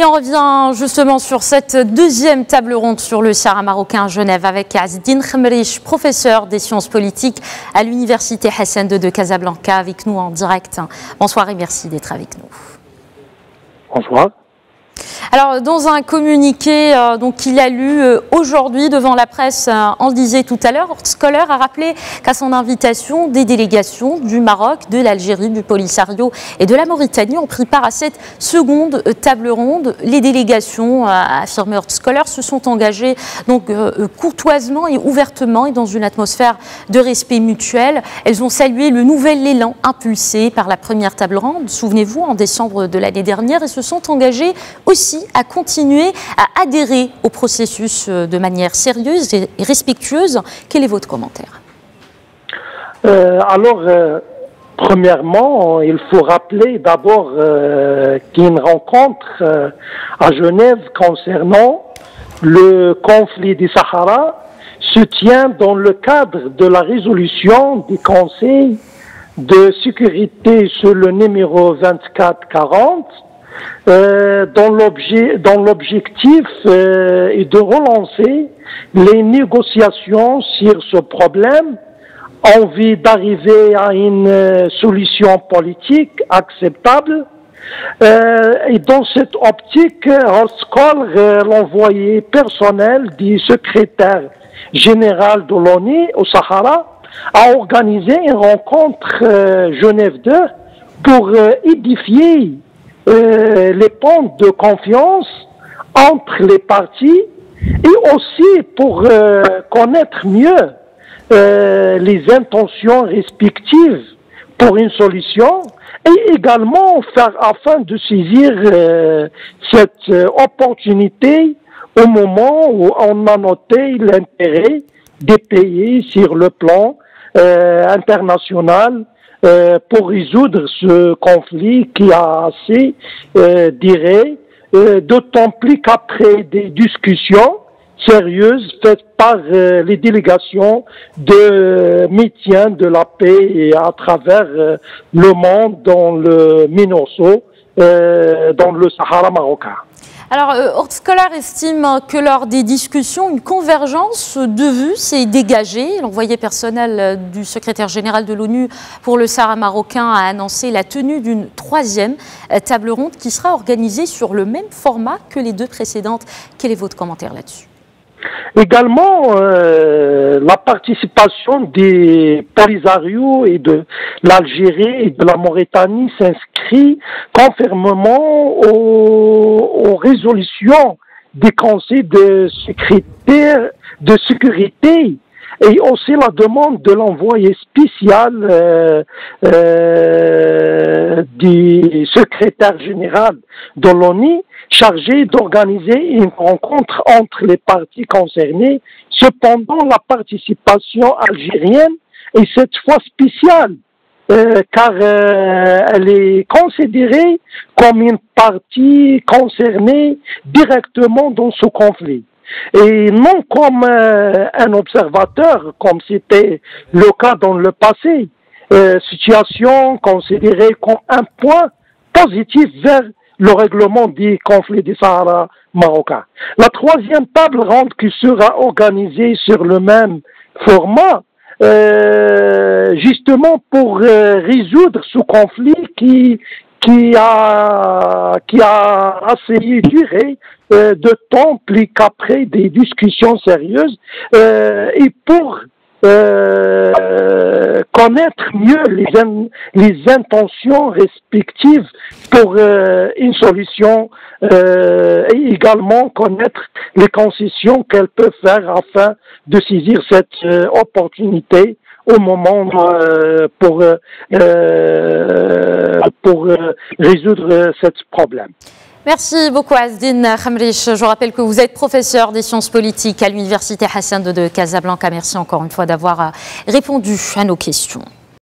Et on revient justement sur cette deuxième table ronde sur le Sahara marocain à Genève avec Azdine Khemrich, professeur des sciences politiques à l'Université Hassan II de Casablanca, avec nous en direct. Bonsoir et merci d'être avec nous. Bonsoir. Alors, dans un communiqué qu'il a lu aujourd'hui devant la presse, on le disait tout à l'heure, Scholar a rappelé qu'à son invitation, des délégations du Maroc, de l'Algérie, du Polisario et de la Mauritanie ont pris part à cette seconde table ronde. Les délégations, a affirmé Scholar, se sont engagées courtoisement et ouvertement et dans une atmosphère de respect mutuel. Elles ont salué le nouvel élan impulsé par la première table ronde, souvenez-vous, en décembre de l'année dernière, et se sont engagées aussi à continuer à adhérer au processus de manière sérieuse et respectueuse. Quel est votre commentaire? Premièrement, il faut rappeler d'abord qu'il y a une rencontre à Genève concernant le conflit du Sahara se tient dans le cadre de la résolution du Conseil de sécurité sur le numéro 2440, dont l'objectif est de relancer les négociations sur ce problème en vue d'arriver à une solution politique acceptable. Et dans cette optique, Horst Kohl, l'envoyé personnel du secrétaire général de l'ONU au Sahara, a organisé une rencontre Genève 2 pour édifier les ponts de confiance entre les parties et aussi pour connaître mieux les intentions respectives pour une solution et également faire afin de saisir cette opportunité au moment où on a noté l'intérêt des pays sur le plan international pour résoudre ce conflit qui a assez duré, d'autant plus qu'après des discussions sérieuses faites par les délégations de maintien de la paix et à travers le monde dans le Minurso, dans le Sahara marocain. Alors, Scholar estime que lors des discussions, une convergence de vues s'est dégagée. L'envoyé personnel du secrétaire général de l'ONU pour le Sahara marocain a annoncé la tenue d'une troisième table ronde qui sera organisée sur le même format que les deux précédentes. Quel est votre commentaire là-dessus? Également, la participation des Polisario et de l'Algérie et de la Mauritanie s'inscrit conformément aux résolutions des conseils de sécurité et aussi la demande de l'envoyé spécial du secrétaire général de l'ONU chargé d'organiser une rencontre entre les parties concernées. Cependant, la participation algérienne est cette fois spéciale, car elle est considérée comme une partie concernée directement dans ce conflit. Et non comme un observateur, comme c'était le cas dans le passé, situation considérée comme un point positif vers le règlement du conflit du Sahara marocain. La troisième table ronde qui sera organisée sur le même format, justement pour résoudre ce conflit qui a assez duré de temps plus qu'après des discussions sérieuses et pour connaître mieux les intentions respectives pour une solution et également connaître les concessions qu'elles peuvent faire afin de saisir cette opportunité au moment pour résoudre ce problème. Merci beaucoup Azdine Khemrich. Je rappelle que vous êtes professeur des sciences politiques à l'Université Hassan II de Casablanca. Merci encore une fois d'avoir répondu à nos questions.